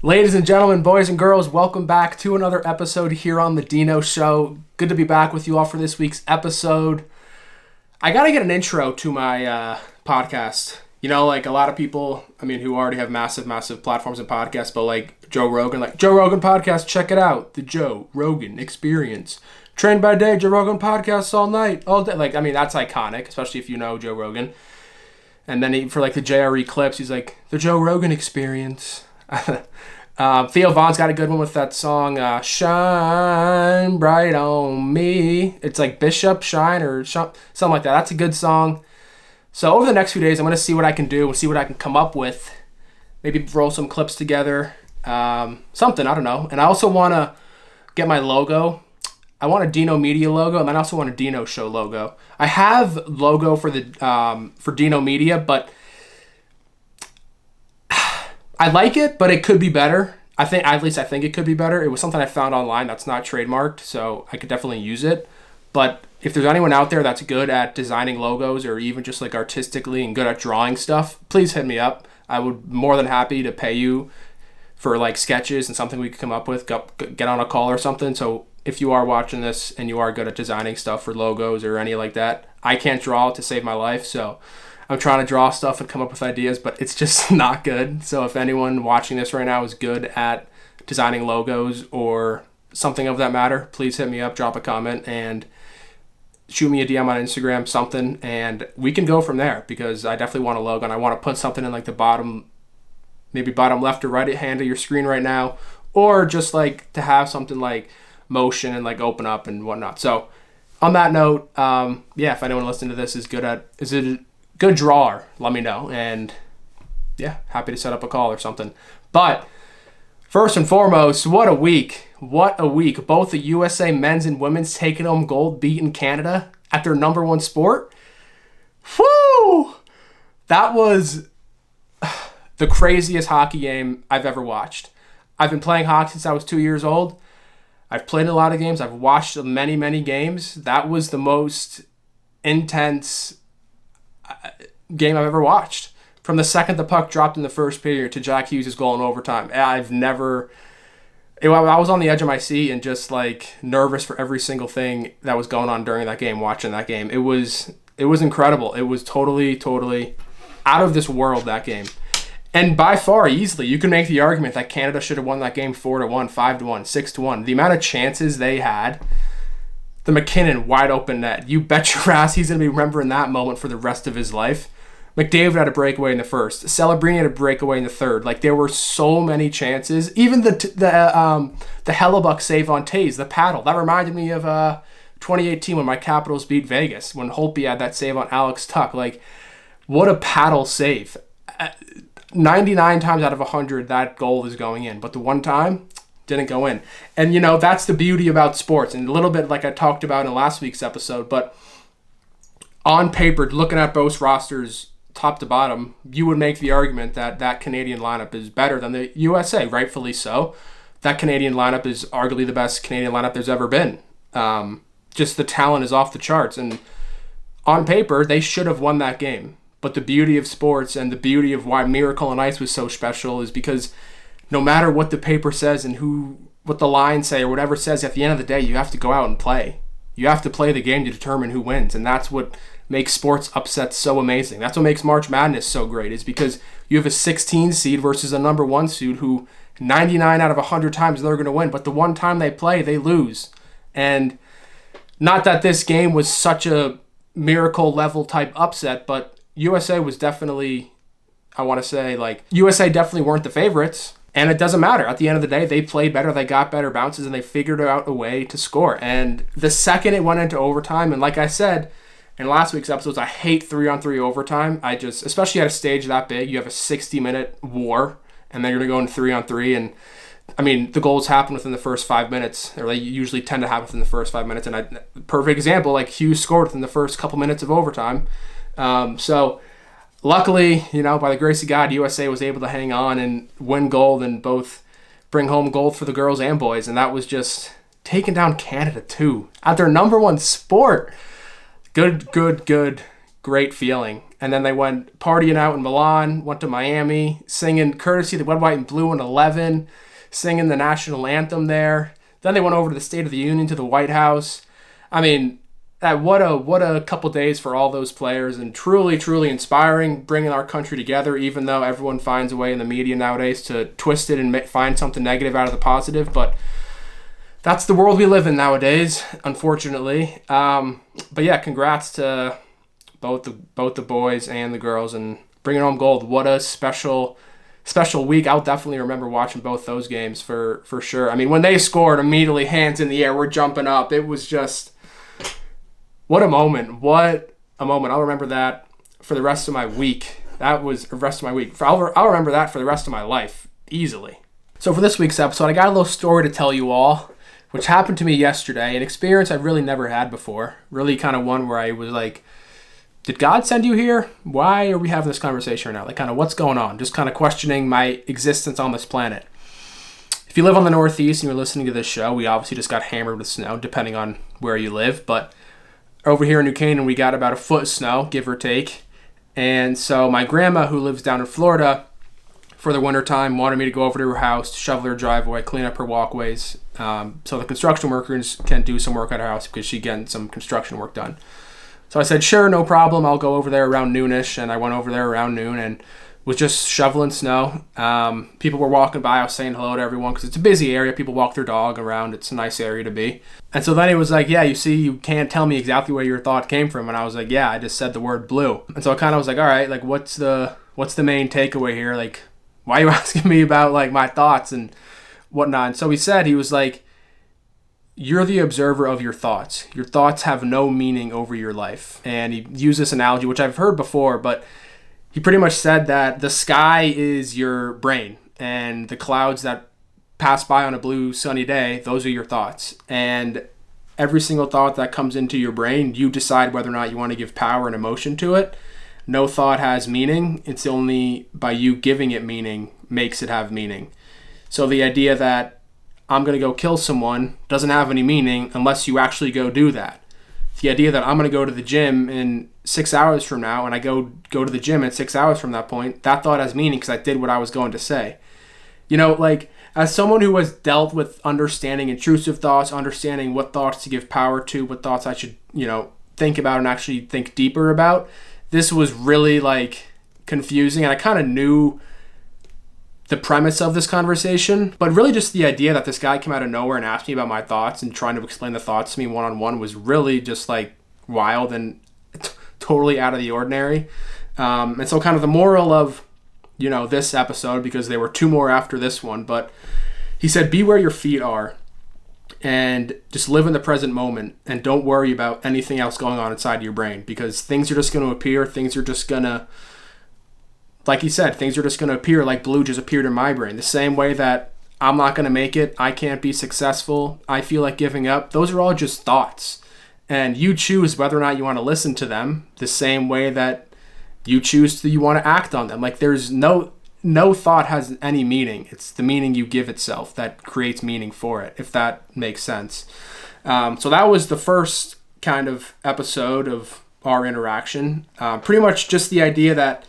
Ladies and gentlemen, boys and girls, welcome back to another episode here on the Deano Show. Good to be back with you all for this week's episode. I gotta get an intro to my podcast. You know, like a lot of people, who already have massive platforms and podcasts, but like Joe Rogan podcast, check it out. The Joe Rogan Experience. Trained by day, Joe Rogan podcasts all night, all day. That's iconic, especially if you know Joe Rogan. And then for like the JRE clips, he's like, the Joe Rogan Experience. Theo Von's got a good one with that song, Shine Bright on Me. It's like Bishop Shine or something like that. That's a good song. So over the next few days, I'm going to see what I can do and see what I can come up with. Maybe roll some clips together. Something, I don't know. And I also want to get my logo. I want a Deano Media logo, and then I also want a Deano Show logo. I have logo for the for Deano Media, but I like it, but it could be better. I think it could be better. It was something I found online that's not trademarked, so I could definitely use it. But if there's anyone out there that's good at designing logos or even just like artistically and good at drawing stuff, please hit me up. I would be more than happy to pay you for like sketches and something we could come up with. Get on a call or something. So if you are watching this and you are good at designing stuff for logos or any like that, I can't draw to save my life, so I'm trying to draw stuff and come up with ideas, but it's just not good. So if anyone watching this right now is good at designing logos or something of that matter, please hit me up, drop a comment, and shoot me a DM on Instagram, something, and we can go from there, because I definitely want a logo, and I want to put something in like the bottom left or right hand of your screen right now, or just like to have something like motion and like open up and whatnot. So on that note, if anyone listening to this is a good drawer, let me know, and happy to set up a call or something. But first and foremost, what a week. Both the USA men's and women's taking home gold, beating Canada at their number one sport. Whew! That was the craziest hockey game I've ever watched. I've been playing hockey since I was 2 years old. I've played a lot of games. I've watched many games. That was the most intense game I've ever watched. From the second the puck dropped in the first period to Jack Hughes' goal in overtime, I was on the edge of my seat and just like nervous for every single thing that was going on during that game, watching that game. It was incredible. It was totally out of this world, that game. And by far, easily, you can make the argument that Canada should have won that game 4-1, 5-1, 6-1. The amount of chances they had, the McKinnon wide open net, you bet your ass he's going to be remembering that moment for the rest of his life. McDavid had a breakaway in the first. Celebrini had a breakaway in the third. Like, there were so many chances. Even the Hellebuck save on Taze, the paddle. That reminded me of 2018 when my Capitals beat Vegas, when Holtby had that save on Alex Tuck. Like, what a paddle save. 99 times out of 100, that goal is going in. But the one time, didn't go in. And, that's the beauty about sports. And a little bit like I talked about in last week's episode. But on paper, looking at both rosters top to bottom, you would make the argument that Canadian lineup is better than the USA, rightfully so. That Canadian lineup is arguably the best Canadian lineup there's ever been. Just the talent is off the charts. And on paper, they should have won that game. But the beauty of sports and the beauty of why Miracle on Ice was so special is because no matter what the paper says and what the lines say or whatever it says, at the end of the day, you have to go out and play. You have to play the game to determine who wins. And that's what makes sports upsets so amazing. That's what makes March Madness so great, is because you have a 16 seed versus a number one seed who 99 out of 100 times they're going to win. But the one time they play, they lose. And not that this game was such a miracle level type upset, but USA was definitely, USA definitely weren't the favorites. And it doesn't matter. At the end of the day, they played better, they got better bounces, and they figured out a way to score. And the second it went into overtime, and like I said in last week's episodes, I hate 3-on-3 overtime. Especially at a stage that big, you have a 60-minute war, and then you're going to go into 3-on-3. And the goals happen within the first 5 minutes, or they usually tend to happen within the first 5 minutes. And perfect example, like Hughes scored within the first couple minutes of overtime. So luckily, by the grace of God, USA was able to hang on and win gold and both bring home gold for the girls and boys. And that was just taking down Canada too at their number one sport. Good, great feeling. And then they went partying out in Milan, went to Miami, singing courtesy of the Red, White, and Blue in 11, singing the national anthem there. Then they went over to the State of the Union, to the White House. I mean, what a couple days for all those players, and truly, truly inspiring, bringing our country together, even though everyone finds a way in the media nowadays to twist it and find something negative out of the positive. But that's the world we live in nowadays, unfortunately. But yeah, congrats to both the boys and the girls, and bringing home gold. What a special week. I'll definitely remember watching both those games for sure. I mean, when they scored, immediately hands in the air, we're jumping up. It was just, what a moment. What a moment. I'll remember that for the rest of my week. That was the rest of my week. I'll remember that for the rest of my life, easily. So for this week's episode, I got a little story to tell you all, which happened to me yesterday, an experience I've really never had before. Really kind of one where I was like, did God send you here? Why are we having this conversation right now? Like, kind of what's going on? Just kind of questioning my existence on this planet. If you live on the Northeast and you're listening to this show, we obviously just got hammered with snow, depending on where you live. But over here in New Canaan, we got about a foot of snow, give or take. And so my grandma, who lives down in Florida, for the wintertime, wanted me to go over to her house, to shovel her driveway, clean up her walkways, so the construction workers can do some work at her house because she's getting some construction work done. So I said, sure, no problem. I'll go over there around noonish. And I went over there around noon and was just shoveling snow. People were walking by. I was saying hello to everyone because it's a busy area. People walk their dog around. It's a nice area to be. And so then he was like, yeah, you see, you can't tell me exactly where your thought came from. And I was like, yeah, I just said the word blue. And so I kind of was like, all right, like what's the main takeaway here? Like, why are you asking me about like my thoughts and whatnot? And so he was like, you're the observer of your thoughts. Your thoughts have no meaning over your life. And he used this analogy, which I've heard before, but he pretty much said that the sky is your brain, and the clouds that pass by on a blue sunny day, those are your thoughts. And every single thought that comes into your brain, you decide whether or not you want to give power and emotion to it. No thought has meaning. It's only by you giving it meaning makes it have meaning. So the idea that I'm going to go kill someone doesn't have any meaning unless you actually go do that. The idea that I'm going to go to the gym in 6 hours from now, and I go to the gym in 6 hours from that point, that thought has meaning because I did what I was going to say. You know, like, as someone who has dealt with understanding intrusive thoughts, understanding what thoughts to give power to, what thoughts I should, think about and actually think deeper about, this was really, like, confusing. And I kind of knew the premise of this conversation, but really just the idea that this guy came out of nowhere and asked me about my thoughts and trying to explain the thoughts to me one-on-one was really just like wild and totally out of the ordinary. And so kind of the moral of, this episode, because there were two more after this one, but he said, be where your feet are and just live in the present moment and don't worry about anything else going on inside your brain, because things are just going to appear. Things are just going to, like he said, things are just going to appear like blue just appeared in my brain. The same way that I'm not going to make it, I can't be successful, I feel like giving up. Those are all just thoughts. And you choose whether or not you want to listen to them, the same way that you choose you want to act on them. Like, there's no thought has any meaning. It's the meaning you give itself that creates meaning for it, if that makes sense. So that was the first kind of episode of our interaction. Pretty much just the idea that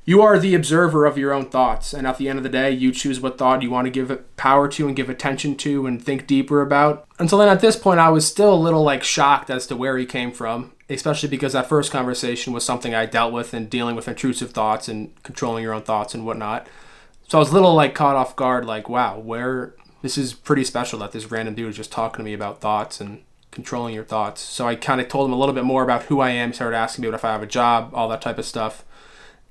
you are the observer of your own thoughts, and at the end of the day, you choose what thought you want to give it power to and give attention to and think deeper about. And so then at this point, I was still a little shocked as to where he came from, especially because that first conversation was something I dealt with in dealing with intrusive thoughts and controlling your own thoughts and whatnot. So I was a little caught off guard, wow, this is pretty special that this random dude is just talking to me about thoughts and controlling your thoughts. So I kind of told him a little bit more about who I am. He started asking me if I have a job, all that type of stuff.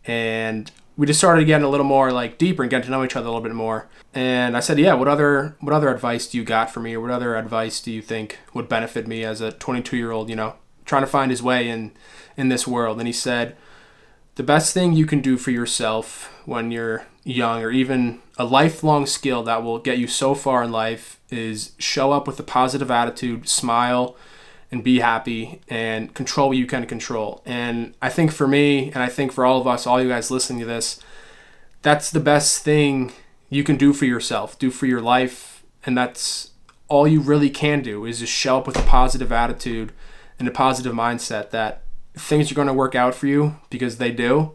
And we just started getting a little more deeper and getting to know each other a little bit more. And I said, yeah, what other advice do you got for me? Or what other advice do you think would benefit me as a 22-year-old, trying to find his way in this world? And he said, the best thing you can do for yourself when you're young, or even a lifelong skill that will get you so far in life, is show up with a positive attitude, smile, and be happy, and control what you can control. And I think for me, and I think for all of us, all you guys listening to this, that's the best thing you can do for yourself, do for your life. And that's all you really can do, is just show up with a positive attitude and a positive mindset that things are going to work out for you, because they do.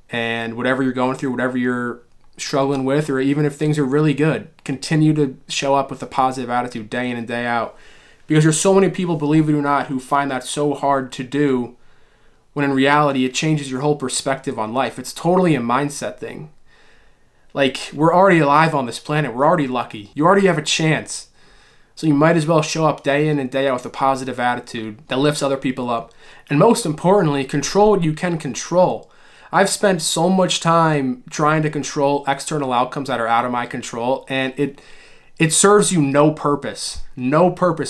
And whatever you're going through, whatever you're struggling with, or even if things are really good, continue to show up with a positive attitude day in and day out. Because there's so many people, believe it or not, who find that so hard to do, when in reality it changes your whole perspective on life. It's totally a mindset thing. Like, we're already alive on this planet. We're already lucky. You already have a chance. So you might as well show up day in and day out with a positive attitude that lifts other people up. And most importantly, control what you can control. I've spent so much time trying to control external outcomes that are out of my control, and it serves you no purpose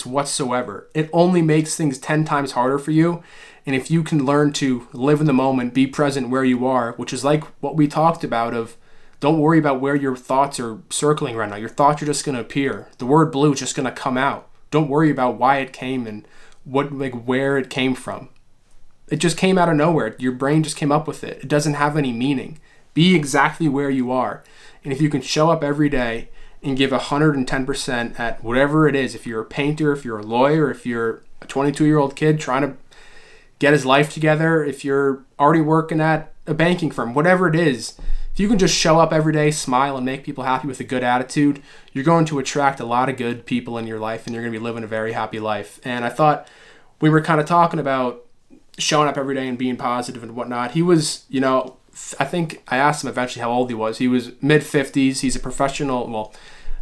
whatsoever. It only makes things 10 times harder for you. And if you can learn to live in the moment, be present where you are, which is like what we talked about of, don't worry about where your thoughts are circling right now. Your thoughts are just going to appear. The word blue is just going to come out. Don't worry about why it came and where it came from. It just came out of nowhere. Your brain just came up with it. It doesn't have any meaning. Be exactly where you are. And if you can show up every day and give 110% at whatever it is, if you're a painter, if you're a lawyer, if you're a 22-year-old kid trying to get his life together, if you're already working at a banking firm, whatever it is, if you can just show up every day, smile, and make people happy with a good attitude, you're going to attract a lot of good people in your life, and you're going to be living a very happy life. And I thought we were kind of talking about showing up every day and being positive and whatnot. He was, I think I asked him eventually how old he was. He was mid-50s. He's a professional, well,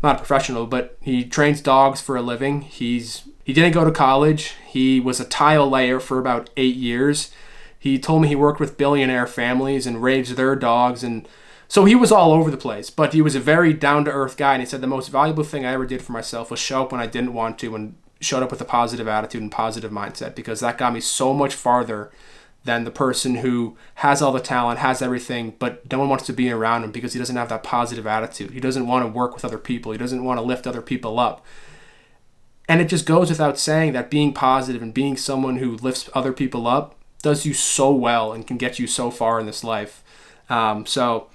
not a professional, but he trains dogs for a living. He didn't go to college. He was a tile layer for about 8 years. He told me he worked with billionaire families and raised their dogs, and so he was all over the place, but he was a very down-to-earth guy, and he said the most valuable thing I ever did for myself was show up when I didn't want to and showed up with a positive attitude and positive mindset, because that got me so much farther than the person who has all the talent, has everything, but no one wants to be around him because he doesn't have that positive attitude. He doesn't want to work with other people. He doesn't want to lift other people up. And it just goes without saying that being positive and being someone who lifts other people up does you so well and can get you so far in this life. So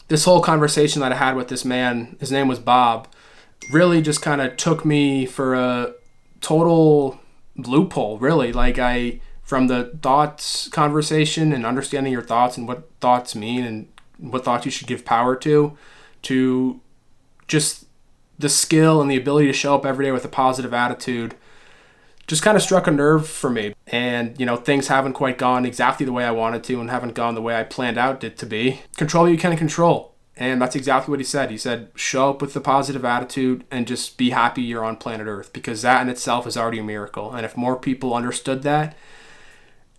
this whole conversation that I had with this man, his name was Bob, really just kind of took me for a total loophole, really. From the thoughts conversation and understanding your thoughts and what thoughts mean and what thoughts you should give power to just the skill and the ability to show up every day with a positive attitude, just kind of struck a nerve for me. And, things haven't quite gone exactly the way I wanted to and haven't gone the way I planned out it to be. Control what you can control. And that's exactly what he said. He said, show up with a positive attitude and just be happy you're on planet Earth, because that in itself is already a miracle. And if more people understood that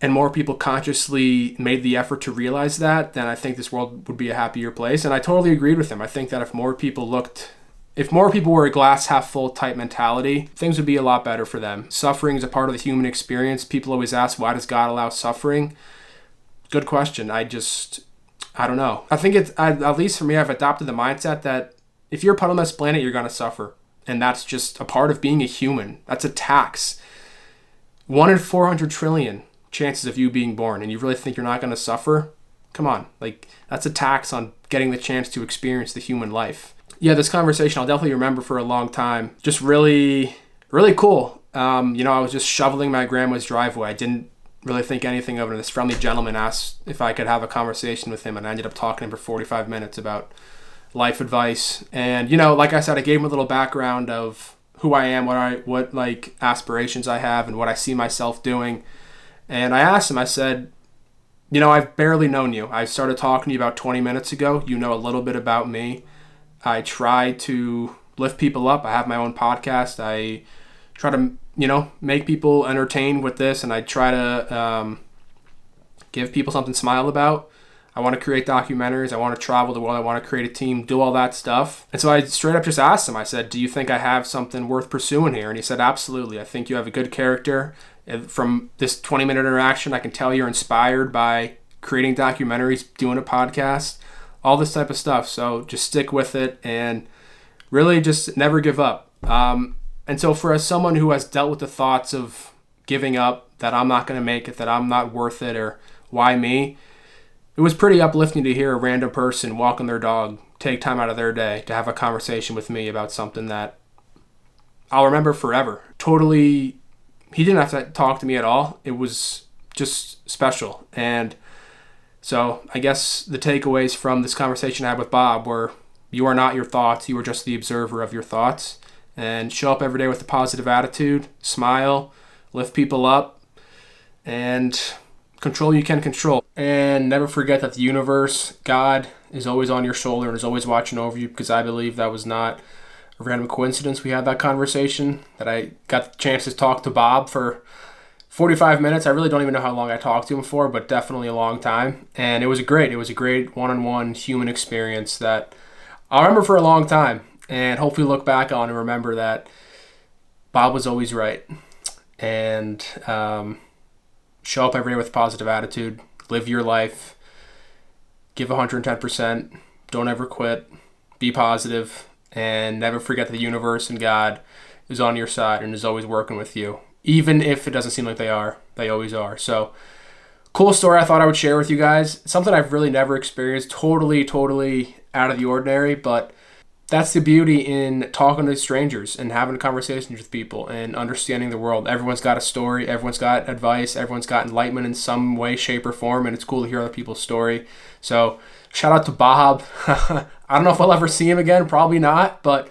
and more people consciously made the effort to realize that, then I think this world would be a happier place. And I totally agreed with him. I think that if more people were a glass half full type mentality, things would be a lot better for them. Suffering is a part of the human experience. People always ask, why does God allow suffering? Good question. I don't know. I think at least for me, I've adopted the mindset that if you're put on this planet, you're going to suffer. And that's just a part of being a human. That's a tax. 1 in 400 trillion chances of you being born. And you really think you're not going to suffer? Come on. That's a tax on getting the chance to experience the human life. Yeah, this conversation I'll definitely remember for a long time. Just really, really cool. I was just shoveling my grandma's driveway. I didn't really think anything of it. And this friendly gentleman asked if I could have a conversation with him, and I ended up talking to him for 45 minutes about life advice. And, like I said, I gave him a little background of who I am, what aspirations I have, and what I see myself doing. And I asked him, I said, I've barely known you. I started talking to you about 20 minutes ago. You know a little bit about me. I try to lift people up. I have my own podcast. I try to, make people entertained with this, and I try to give people something to smile about. I want to create documentaries. I want to travel the world. I want to create a team, do all that stuff. And so I straight up just asked him, I said, do you think I have something worth pursuing here? And he said, absolutely. I think you have a good character. And from this 20-minute interaction, I can tell you're inspired by creating documentaries, doing a podcast, all this type of stuff. So just stick with it and really just never give up. And so for someone who has dealt with the thoughts of giving up, that I'm not going to make it, that I'm not worth it, or why me, it was pretty uplifting to hear a random person walking their dog take time out of their day to have a conversation with me about something that I'll remember forever. Totally, he didn't have to talk to me at all. It was just special. And so I guess the takeaways from this conversation I had with Bob were, you are not your thoughts. You are just the observer of your thoughts. And show up every day with a positive attitude, smile, lift people up, and control you can control. And never forget that the universe, God, is always on your shoulder and is always watching over you, because I believe that was not a random coincidence we had that conversation, that I got the chance to talk to Bob for 45 minutes. I really don't even know how long I talked to him for, but definitely a long time. And it was a great one-on-one human experience that I'll remember for a long time, and hopefully look back on and remember that Bob was always right. And show up every day with a positive attitude, live your life, give 110%, don't ever quit, be positive, and never forget that the universe and God is on your side and is always working with you. Even if it doesn't seem like they are, they always are. So, cool story I thought I would share with you guys. Something I've really never experienced, totally out of the ordinary, but that's the beauty in talking to strangers and having conversations with people and understanding the world. Everyone's got a story, everyone's got advice, everyone's got enlightenment in some way, shape, or form, and it's cool to hear other people's story. So, shout out to Bob. I don't know if I'll ever see him again, probably not, but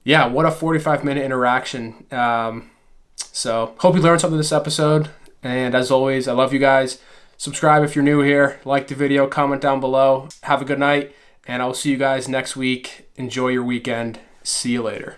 yeah, what a 45-minute interaction. So, hope you learned something this episode, and as always, I love you guys. Subscribe if you're new here, like the video, comment down below. Have a good night, and I'll see you guys next week. Enjoy your weekend. See you later.